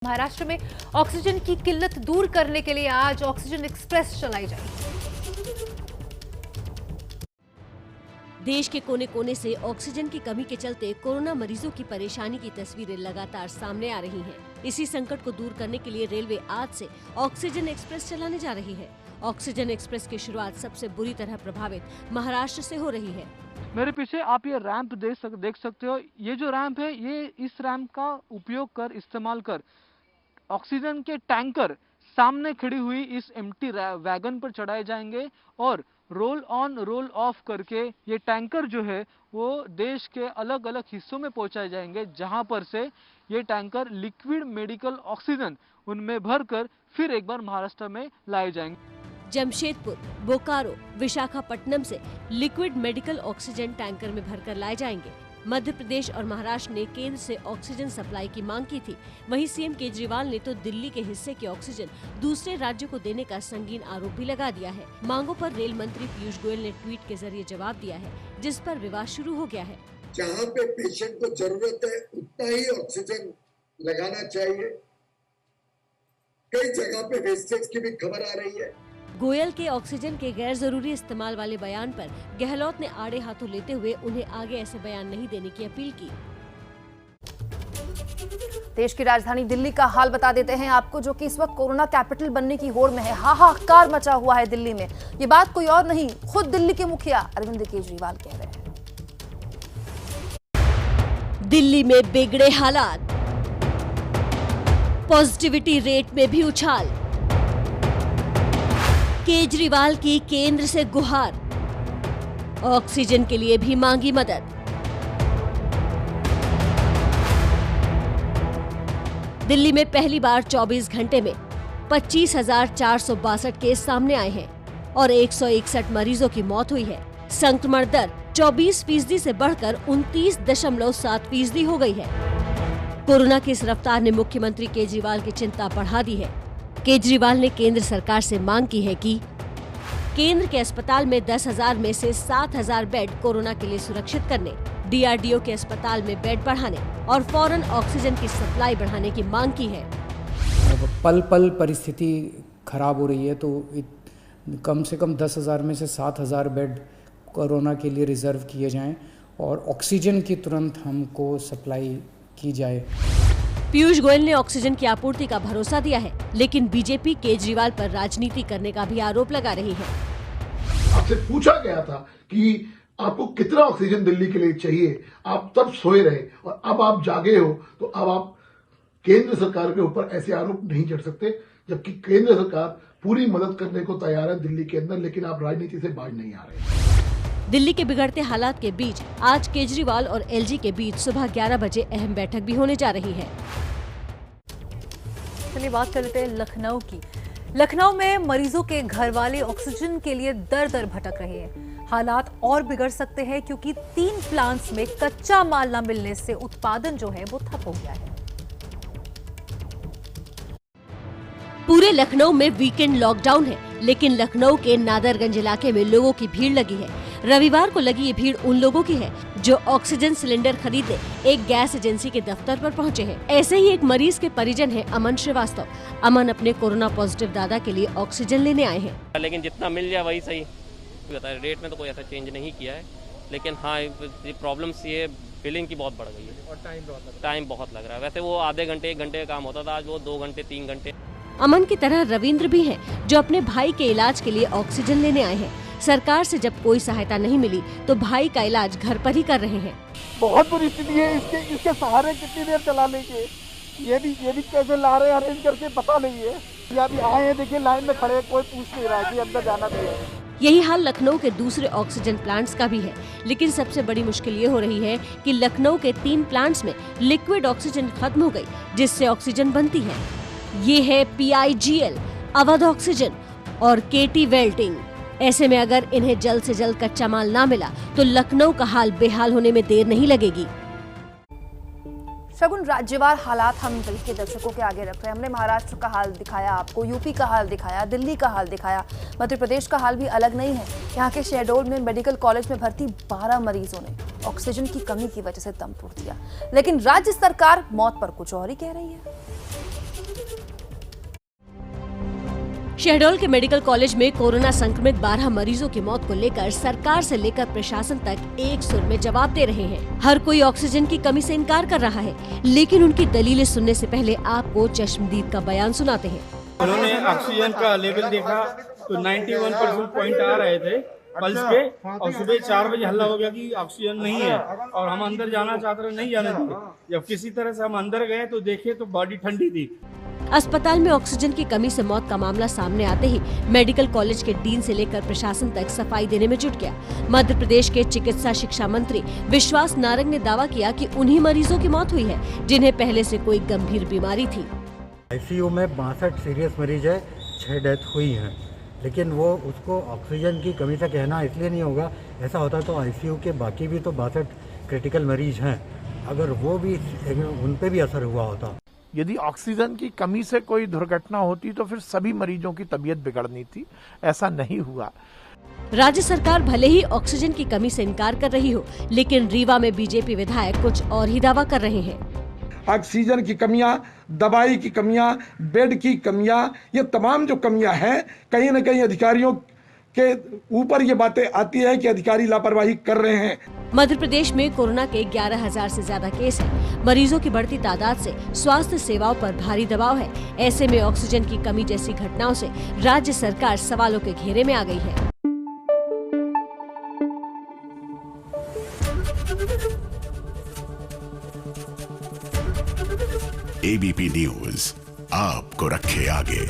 महाराष्ट्र में ऑक्सीजन की किल्लत दूर करने के लिए आज ऑक्सीजन एक्सप्रेस चलाई जाएगी। देश के कोने कोने से ऑक्सीजन की कमी के चलते कोरोना मरीजों की परेशानी की तस्वीरें लगातार सामने आ रही हैं। इसी संकट को दूर करने के लिए रेलवे आज से ऑक्सीजन एक्सप्रेस चलाने जा रही है। ऑक्सीजन एक्सप्रेस की शुरुआत सबसे बुरी तरह प्रभावित महाराष्ट्र से हो रही है। मेरे पीछे आप ये रैंप देख सकते हो। ये जो रैंप है, ये इस रैंप का उपयोग कर इस्तेमाल कर ऑक्सीजन के टैंकर सामने खड़ी हुई इस एम्प्टी वैगन पर चढ़ाए जाएंगे और रोल ऑन रोल ऑफ करके ये टैंकर जो है वो देश के अलग अलग हिस्सों में पहुंचाए जाएंगे, जहां पर से ये टैंकर लिक्विड मेडिकल ऑक्सीजन उनमें भरकर फिर एक बार महाराष्ट्र में लाए जाएंगे। जमशेदपुर, बोकारो, विशाखापट्टनम से लिक्विड मेडिकल ऑक्सीजन टैंकर में भरकर लाए जाएंगे। मध्य प्रदेश और महाराष्ट्र ने केंद्र से ऑक्सीजन सप्लाई की मांग की थी। वहीं सीएम केजरीवाल ने तो दिल्ली के हिस्से की ऑक्सीजन दूसरे राज्यों को देने का संगीन आरोप भी लगा दिया है। मांगों पर रेल मंत्री पीयूष गोयल ने ट्वीट के जरिए जवाब दिया है, जिस पर विवाद शुरू हो गया है। जहाँ पे पेशेंट को जरूरत है उतना ही ऑक्सीजन लगाना चाहिए। कई जगह पे वेस्टेज की भी खबर आ रही है। गोयल के ऑक्सीजन के गैर जरूरी इस्तेमाल वाले बयान पर गहलोत ने आड़े हाथों लेते हुए उन्हें आगे ऐसे बयान नहीं देने की अपील की। देश की राजधानी दिल्ली का हाल बता देते हैं आपको, जो कि इस वक्त कोरोना कैपिटल बनने की होड़ में है। हाहाकार मचा हुआ है दिल्ली में। ये बात कोई और नहीं, खुद दिल्ली के मुखिया अरविंद केजरीवाल कह रहे हैं। दिल्ली में बिगड़े हालात, पॉजिटिविटी रेट में भी उछाल। केजरीवाल की केंद्र से गुहार, ऑक्सीजन के लिए भी मांगी मदद। दिल्ली में पहली बार 24 घंटे में 25,462 केस सामने आए हैं और 161 मरीजों की मौत हुई है। संक्रमण दर 24% से बढ़कर 29.7% हो गई है। कोरोना की इस रफ्तार ने मुख्यमंत्री केजरीवाल की चिंता बढ़ा दी है। केजरीवाल ने केंद्र सरकार से मांग की है कि केंद्र के अस्पताल में 10,000 में से 7,000 बेड कोरोना के लिए सुरक्षित करने, डीआरडीओ के अस्पताल में बेड बढ़ाने और फौरन ऑक्सीजन की सप्लाई बढ़ाने की मांग की है। पल पल परिस्थिति खराब हो रही है, तो कम से कम 10,000 में से 7,000 बेड कोरोना के लिए रिजर्व किए जाएं और ऑक्सीजन की तुरंत हमको सप्लाई की जाए। पीयूष गोयल ने ऑक्सीजन की आपूर्ति का भरोसा दिया है, लेकिन बीजेपी केजरीवाल पर राजनीति करने का भी आरोप लगा रही है। आपसे पूछा गया था कि आपको कितना ऑक्सीजन दिल्ली के लिए चाहिए, आप तब सोए रहे और अब आप जागे हो, तो अब आप केंद्र सरकार के ऊपर ऐसे आरोप नहीं चढ़ सकते, जबकि केंद्र सरकार पूरी मदद करने को तैयार है दिल्ली के अंदर, लेकिन आप राजनीति से बाज नहीं आ रहे। दिल्ली के बिगड़ते हालात के बीच आज केजरीवाल और एलजी के बीच सुबह 11 बजे अहम बैठक भी होने जा रही है। चलिए बात कर लेते हैं लखनऊ की। लखनऊ में मरीजों के घर वाले ऑक्सीजन के लिए दर दर भटक रहे हैं। हालात और बिगड़ सकते हैं क्योंकि 3 प्लांट्स में कच्चा माल न मिलने से उत्पादन जो है वो ठप हो गया है। पूरे लखनऊ में वीकेंड लॉकडाउन है, लेकिन लखनऊ के नादरगंज इलाके में लोगों की भीड़ लगी है। रविवार को लगी ये भीड़ उन लोगों की है जो ऑक्सीजन सिलेंडर खरीदने एक गैस एजेंसी के दफ्तर पर पहुंचे हैं। ऐसे ही एक मरीज के परिजन है अमन श्रीवास्तव। अमन अपने कोरोना पॉजिटिव दादा के लिए ऑक्सीजन लेने आए हैं। लेकिन जितना मिल जाए वही सही। रेट में तो कोई ऐसा चेंज नहीं किया है, लेकिन हाँ ये प्रॉब्लम्स ये बिलिंग की बहुत बढ़ गई है और टाइम बहुत लग रहा है। वैसे वो आधे घंटे 1 घंटे का काम होता था, आज वो 2 घंटे 3 घंटे। अमन की तरह रविंद्र भी हैं, जो अपने भाई के इलाज के लिए ऑक्सीजन लेने आए हैं। सरकार से जब कोई सहायता नहीं मिली तो भाई का इलाज घर पर ही कर रहे हैं। बहुत बुरी स्थिति है। इसके सहारे कितनी देर चला लेंगे, ये भी कैसे ला रहे हैं अरेंज करके पता नहीं है। या भी आए हैं, देखिए लाइन में खड़े, कोई पूछ नहीं रहा है कि अंदर जाना चाहिए। यही हाल लखनऊ के दूसरे ऑक्सीजन प्लांट्स का भी है, लेकिन सबसे बड़ी मुश्किल ये हो रही है कि लखनऊ के 3 प्लांट्स में लिक्विड ऑक्सीजन खत्म हो गई, जिससे ऑक्सीजन बनती है। ये है PIGL, अवध ऑक्सीजन और KT वेल्टिंग। ऐसे में अगर इन्हें जल्द से जल्द कच्चा माल ना मिला तो लखनऊ का हाल बेहाल होने में देर नहीं लगेगी। शगुन, राज्यवार हालात हम दिल के दर्शकों के आगे रख रहे हैं। हमने महाराष्ट्र का हाल दिखाया आपको, यूपी का हाल दिखाया, दिल्ली का हाल दिखाया, मध्य प्रदेश का हाल भी अलग नहीं है। यहाँ के शहडोल में मेडिकल कॉलेज में भर्ती 12 मरीजों ने ऑक्सीजन की कमी की वजह से दम तोड़ दिया, लेकिन राज्य सरकार मौत पर कुछ और ही कह रही है। शहडोल के मेडिकल कॉलेज में कोरोना संक्रमित 12 मरीजों की मौत को लेकर सरकार से लेकर प्रशासन तक एक सुर में जवाब दे रहे हैं। हर कोई ऑक्सीजन की कमी से इनकार कर रहा है, लेकिन उनकी दलीलें सुनने से पहले आपको चश्मदीद का बयान सुनाते हैं। उन्होंने ऑक्सीजन का लेवल देखा तो 91% पॉइंट आ रहे थे पल्स के, और सुबह 4 बजे हल्ला हो गया कि ऑक्सीजन नहीं है और हम अंदर जाना चाहते रहे, नहीं जाने दिए। जब किसी तरह से हम अंदर गए तो देखे तो बॉडी ठंडी थी। अस्पताल में ऑक्सीजन की कमी से मौत का मामला सामने आते ही मेडिकल कॉलेज के डीन से लेकर प्रशासन तक सफाई देने में जुट गया। मध्य प्रदेश के चिकित्सा शिक्षा मंत्री विश्वास नारंग ने दावा किया कि उन्हीं मरीजों की मौत हुई है जिन्हें पहले से कोई गंभीर बीमारी थी। आईसीयू में 62 सीरियस मरीज है, 6 डेथ हुई हैं, लेकिन वो उसको ऑक्सीजन की कमी से कहना इसलिए नहीं होगा। ऐसा होता तो आईसीयू के बाकी भी तो 62 क्रिटिकल मरीज हैं, अगर वो भी उन पे भी असर हुआ होता। यदि ऑक्सीजन की कमी से कोई दुर्घटना होती तो फिर सभी मरीजों की तबीयत बिगड़नी थी, ऐसा नहीं हुआ। राज्य सरकार भले ही ऑक्सीजन की कमी से इनकार कर रही हो, लेकिन रीवा में बीजेपी विधायक कुछ और ही दावा कर रहे हैं। ऑक्सीजन की कमियां, दवाई की कमियां, बेड की कमियां, ये तमाम जो कमियां हैं, कहीं न कहीं अधिकारियों के ऊपर ये बातें आती है कि अधिकारी लापरवाही कर रहे हैं। मध्य प्रदेश में कोरोना के 11,000 से ज्यादा केस हैं। मरीजों की बढ़ती तादाद से स्वास्थ्य सेवाओं पर भारी दबाव है। ऐसे में ऑक्सीजन की कमी जैसी घटनाओं से राज्य सरकार सवालों के घेरे में आ गई है। एबीपी न्यूज आपको रखे आगे।